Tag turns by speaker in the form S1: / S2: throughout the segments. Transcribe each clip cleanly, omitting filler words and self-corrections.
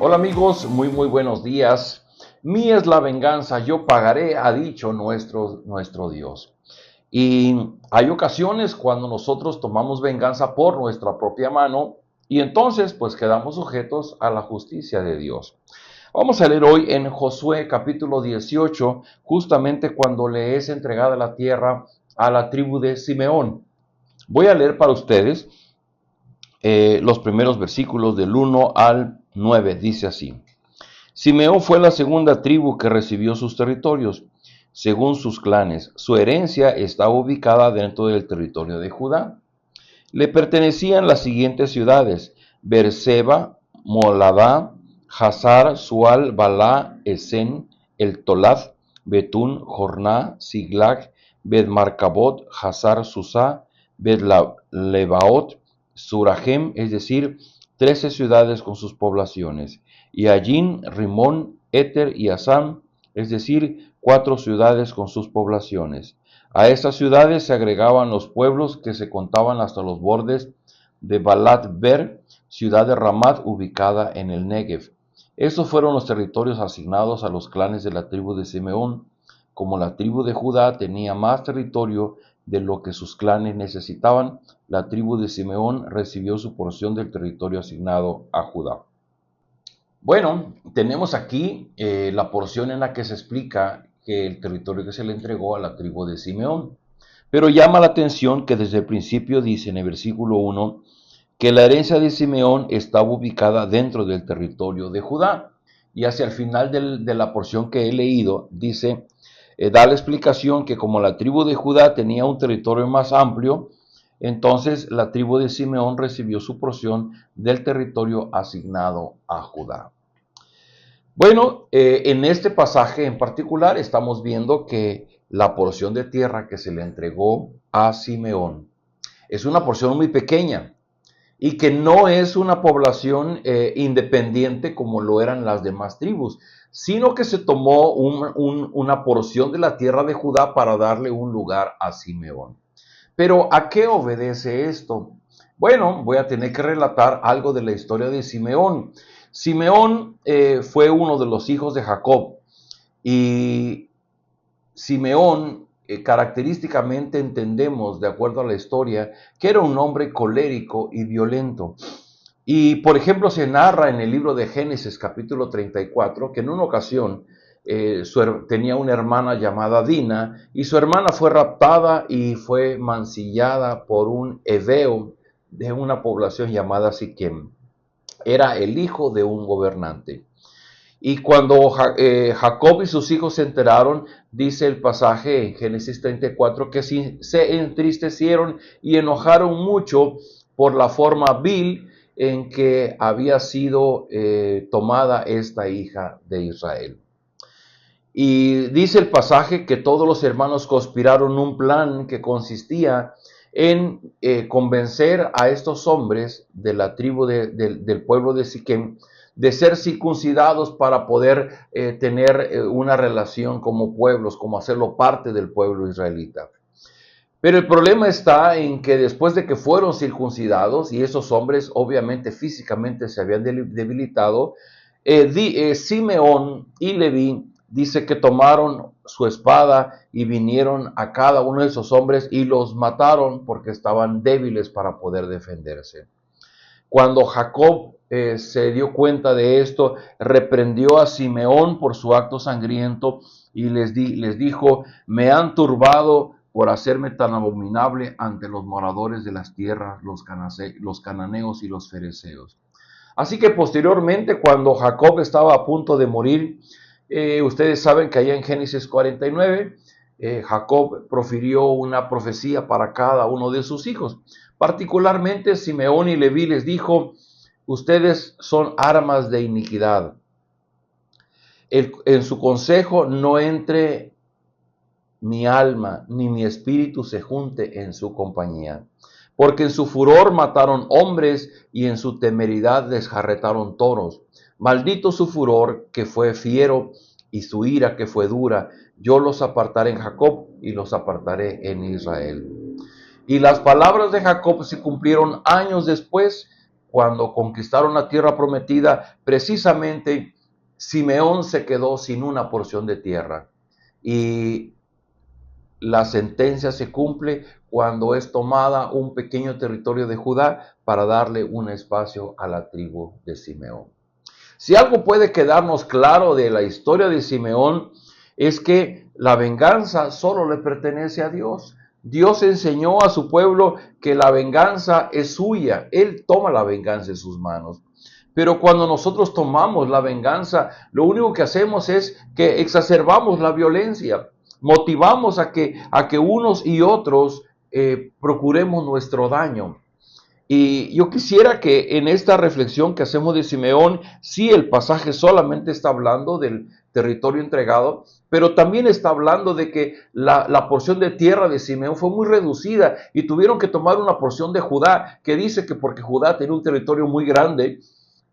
S1: Hola amigos, muy buenos días. Mía es la venganza, yo pagaré, ha dicho nuestro Dios. Y hay ocasiones cuando nosotros tomamos venganza por nuestra propia mano y entonces pues quedamos sujetos a la justicia de Dios. Vamos a leer hoy en Josué capítulo 18, justamente cuando le es entregada la tierra a la tribu de Simeón. Voy a leer para ustedes los primeros versículos del 1 al 9, dice así. Simeón fue la segunda tribu que recibió sus territorios, según sus clanes. Su herencia estaba ubicada dentro del territorio de Judá. Le pertenecían las siguientes ciudades: Beerseba, Moladá, Hazar, Sual, Balá, Esen, El Tolad, Betún, Jorná, Siglag, Bet-Marcabot, Hazar Susá, Bet-Lebaot, Surajem, es decir, 13 ciudades con sus poblaciones, y Allín, Rimón, Éter y Asán, es decir, 4 ciudades con sus poblaciones. A estas ciudades se agregaban los pueblos que se contaban hasta los bordes de Balat-Ber, ciudad de Ramat ubicada en el Negev. Estos fueron los territorios asignados a los clanes de la tribu de Simeón. Como la tribu de Judá tenía más territorio de lo que sus clanes necesitaban, la tribu de Simeón recibió su porción del territorio asignado a Judá. Bueno, tenemos aquí la porción en la que se explica que el territorio que se le entregó a la tribu de Simeón. Pero llama la atención que desde el principio dice en el versículo 1 que la herencia de Simeón estaba ubicada dentro del territorio de Judá. Y hacia el final de la porción que he leído, dice, da la explicación que como la tribu de Judá tenía un territorio más amplio, entonces la tribu de Simeón recibió su porción del territorio asignado a Judá. Bueno, en este pasaje en particular estamos viendo que la porción de tierra que se le entregó a Simeón es una porción muy pequeña y que no es una población independiente como lo eran las demás tribus, sino que se tomó una porción de la tierra de Judá para darle un lugar a Simeón. Pero ¿a qué obedece esto? Bueno, voy a tener que relatar algo de la historia de Simeón. Simeón fue uno de los hijos de Jacob y Simeón característicamente entendemos, de acuerdo a la historia, que era un hombre colérico y violento. Y por ejemplo se narra en el libro de Génesis capítulo 34 que en una ocasión tenía una hermana llamada Dina y su hermana fue raptada y fue mancillada por un heveo de una población llamada Siquem. Era el hijo de un gobernante. Y cuando Jacob y sus hijos se enteraron, dice el pasaje en Génesis 34, que se entristecieron y enojaron mucho por la forma vil en que había sido tomada esta hija de Israel. Y dice el pasaje que todos los hermanos conspiraron un plan que consistía en convencer a estos hombres de la tribu del pueblo de Siquem de ser circuncidados para poder tener una relación como pueblos, como hacerlo parte del pueblo israelita. Pero el problema está en que después de que fueron circuncidados, y esos hombres obviamente físicamente se habían debilitado, Simeón y Leví dice que tomaron su espada y vinieron a cada uno de esos hombres y los mataron porque estaban débiles para poder defenderse. Cuando Jacob se dio cuenta de esto, reprendió a Simeón por su acto sangriento y les dijo, me han turbado por hacerme tan abominable ante los moradores de las tierras, los cananeos y los fereceos. Así que posteriormente, cuando Jacob estaba a punto de morir, ustedes saben que allá en Génesis 49, Jacob profirió una profecía para cada uno de sus hijos. Particularmente Simeón y Leví les dijo, ustedes son armas de iniquidad. En su consejo no entre mi alma ni mi espíritu se junte en su compañía. Porque en su furor mataron hombres y en su temeridad desjarretaron toros. Maldito su furor que fue fiero y su ira que fue dura. Yo los apartaré en Jacob y los apartaré en Israel. Y las palabras de Jacob se cumplieron años después, cuando conquistaron la tierra prometida, precisamente Simeón se quedó sin una porción de tierra. Y la sentencia se cumple cuando es tomada un pequeño territorio de Judá para darle un espacio a la tribu de Simeón. Si algo puede quedarnos claro de la historia de Simeón, es que la venganza solo le pertenece a Dios. Dios enseñó a su pueblo que la venganza es suya. Él toma la venganza en sus manos. Pero cuando nosotros tomamos la venganza, lo único que hacemos es que exacerbamos la violencia. Motivamos a que unos y otros procuremos nuestro daño. Y yo quisiera que en esta reflexión que hacemos de Simeón, sí, el pasaje solamente está hablando del territorio entregado, pero también está hablando de que la porción de tierra de Simeón fue muy reducida y tuvieron que tomar una porción de Judá, que dice que porque Judá tenía un territorio muy grande,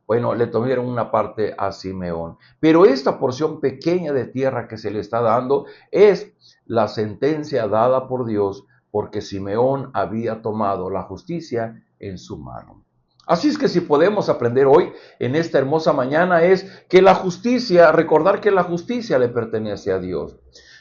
S1: bueno, le tomaron una parte a Simeón. Pero esta porción pequeña de tierra que se le está dando es la sentencia dada por Dios porque Simeón había tomado la justicia en su mano. Así es que si podemos aprender hoy, en esta hermosa mañana, es que la justicia, recordar que la justicia le pertenece a Dios.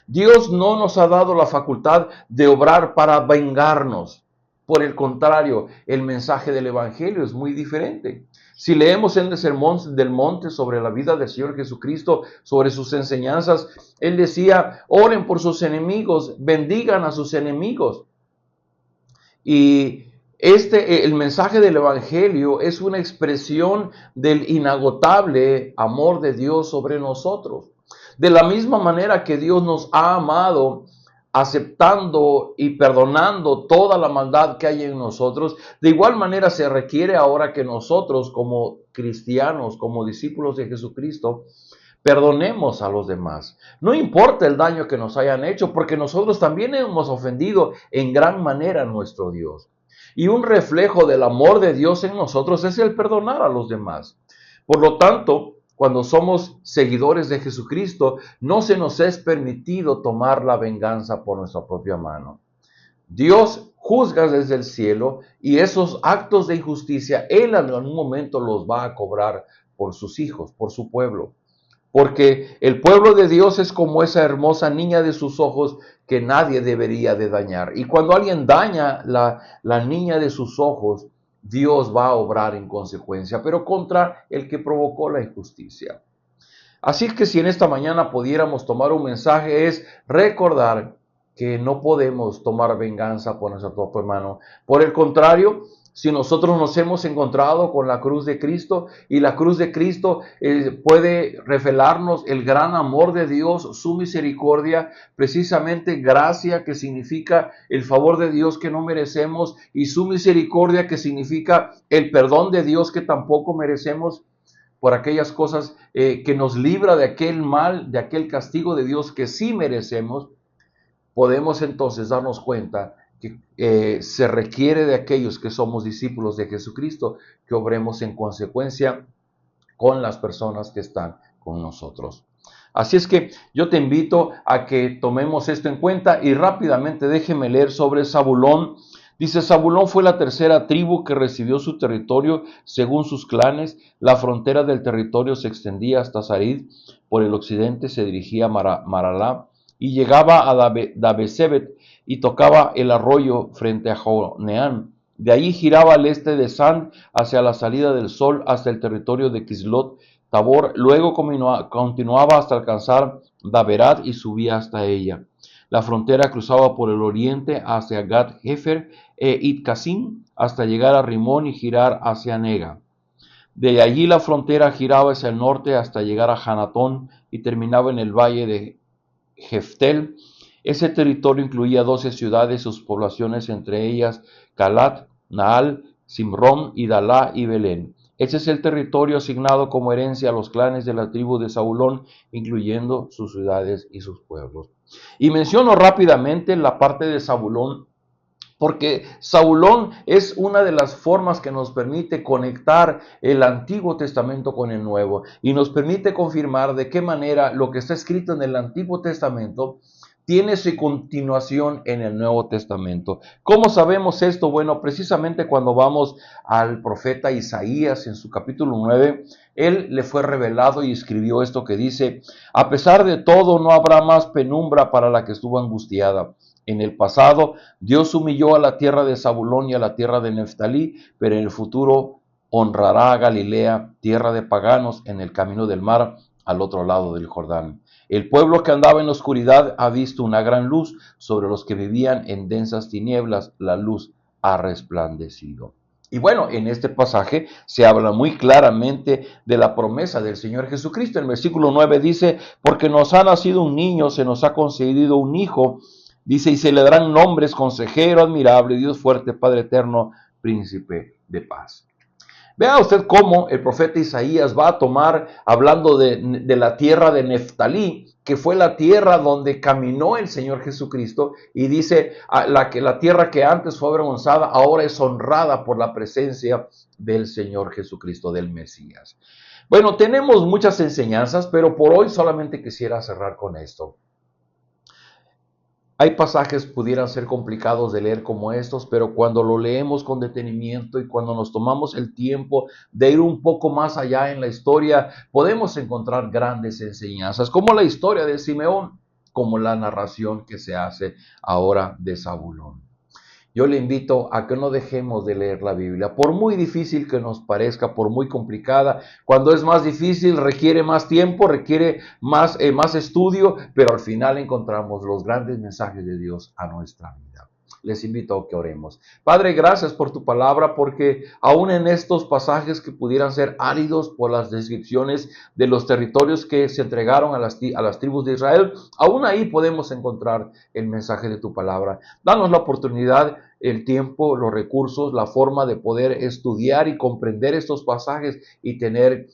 S1: Dios no nos ha dado la facultad de obrar para vengarnos. Por el contrario, el mensaje del Evangelio es muy diferente. Si leemos en el Sermón del Monte sobre la vida del Señor Jesucristo, sobre sus enseñanzas, Él decía, oren por sus enemigos, bendigan a sus enemigos. Y el mensaje del Evangelio es una expresión del inagotable amor de Dios sobre nosotros. De la misma manera que Dios nos ha amado, aceptando y perdonando toda la maldad que hay en nosotros, de igual manera se requiere ahora que nosotros como cristianos, como discípulos de Jesucristo, perdonemos a los demás. No importa el daño que nos hayan hecho, porque nosotros también hemos ofendido en gran manera a nuestro Dios. Y un reflejo del amor de Dios en nosotros es el perdonar a los demás. Por lo tanto, cuando somos seguidores de Jesucristo, no se nos es permitido tomar la venganza por nuestra propia mano. Dios juzga desde el cielo y esos actos de injusticia, Él en algún momento los va a cobrar por sus hijos, por su pueblo. Porque el pueblo de Dios es como esa hermosa niña de sus ojos que nadie debería de dañar. Y cuando alguien daña la niña de sus ojos, Dios va a obrar en consecuencia, pero contra el que provocó la injusticia. Así que si en esta mañana pudiéramos tomar un mensaje es recordar que no podemos tomar venganza por nuestra propia mano. Por el contrario, si nosotros nos hemos encontrado con la cruz de Cristo y la cruz de Cristo puede revelarnos el gran amor de Dios, su misericordia, precisamente gracia que significa el favor de Dios que no merecemos y su misericordia que significa el perdón de Dios que tampoco merecemos por aquellas cosas que nos libra de aquel mal, de aquel castigo de Dios que sí merecemos, podemos entonces darnos cuenta que se requiere de aquellos que somos discípulos de Jesucristo que obremos en consecuencia con las personas que están con nosotros. Así es que yo te invito a que tomemos esto en cuenta y rápidamente déjeme leer sobre Zabulón. Dice, Zabulón fue la tercera tribu que recibió su territorio según sus clanes. La frontera del territorio se extendía hasta Sarid. Por el occidente se dirigía a Maralá y llegaba a Dabesebet y tocaba el arroyo frente a Joneán. De ahí giraba al este de San hacia la salida del sol hasta el territorio de Kislot Tabor. Luego continuaba hasta alcanzar Daberat y subía hasta ella. La frontera cruzaba por el oriente hacia Gat-Hefer e Itcasim hasta llegar a Rimón y girar hacia Nega. De allí la frontera giraba hacia el norte hasta llegar a Hanatón y terminaba en el valle de Jeftel. Ese territorio incluía 12 ciudades y sus poblaciones, entre ellas Calat, Naal, Simrón, Idalá y Belén. Ese es el territorio asignado como herencia a los clanes de la tribu de Zabulón, incluyendo sus ciudades y sus pueblos. Y menciono rápidamente la parte de Zabulón, porque Zabulón es una de las formas que nos permite conectar el Antiguo Testamento con el Nuevo y nos permite confirmar de qué manera lo que está escrito en el Antiguo Testamento tiene su continuación en el Nuevo Testamento. ¿Cómo sabemos esto? Bueno, precisamente cuando vamos al profeta Isaías en su capítulo 9, él le fue revelado y escribió esto que dice: a pesar de todo, no habrá más penumbra para la que estuvo angustiada. En el pasado, Dios humilló a la tierra de Zabulón y a la tierra de Neftalí, pero en el futuro honrará a Galilea, tierra de paganos, en el camino del mar, al otro lado del Jordán. El pueblo que andaba en la oscuridad ha visto una gran luz. Sobre los que vivían en densas tinieblas, la luz ha resplandecido. Y bueno, en este pasaje se habla muy claramente de la promesa del Señor Jesucristo. En el versículo 9 dice: porque nos ha nacido un niño, se nos ha concedido un hijo. Dice: y se le darán nombres: Consejero, Admirable, Dios fuerte, Padre eterno, Príncipe de paz. Vea usted cómo el profeta Isaías va a tomar, hablando de la tierra de Neftalí, que fue la tierra donde caminó el Señor Jesucristo, y dice que la tierra que antes fue avergonzada, ahora es honrada por la presencia del Señor Jesucristo, del Mesías. Bueno, tenemos muchas enseñanzas, pero por hoy solamente quisiera cerrar con esto. Hay pasajes que pudieran ser complicados de leer como estos, pero cuando lo leemos con detenimiento y cuando nos tomamos el tiempo de ir un poco más allá en la historia, podemos encontrar grandes enseñanzas, como la historia de Simeón, como la narración que se hace ahora de Zabulón. Yo le invito a que no dejemos de leer la Biblia, por muy difícil que nos parezca, por muy complicada. Cuando es más difícil requiere más tiempo, requiere más estudio, pero al final encontramos los grandes mensajes de Dios a nuestra vida. Les invito a que oremos. Padre, gracias por tu palabra, porque aún en estos pasajes que pudieran ser áridos por las descripciones de los territorios que se entregaron a las tribus de Israel, aún ahí podemos encontrar el mensaje de tu palabra. Danos la oportunidad, el tiempo, los recursos, la forma de poder estudiar y comprender estos pasajes y tener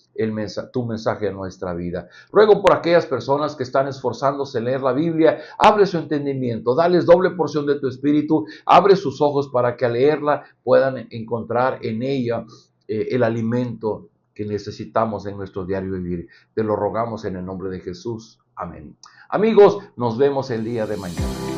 S1: tu mensaje en nuestra vida. Ruego por aquellas personas que están esforzándose en leer la Biblia, abre su entendimiento, dales doble porción de tu espíritu, abre sus ojos para que al leerla puedan encontrar en ella el alimento que necesitamos en nuestro diario vivir. Te lo rogamos en el nombre de Jesús. Amén. Amigos, nos vemos el día de mañana.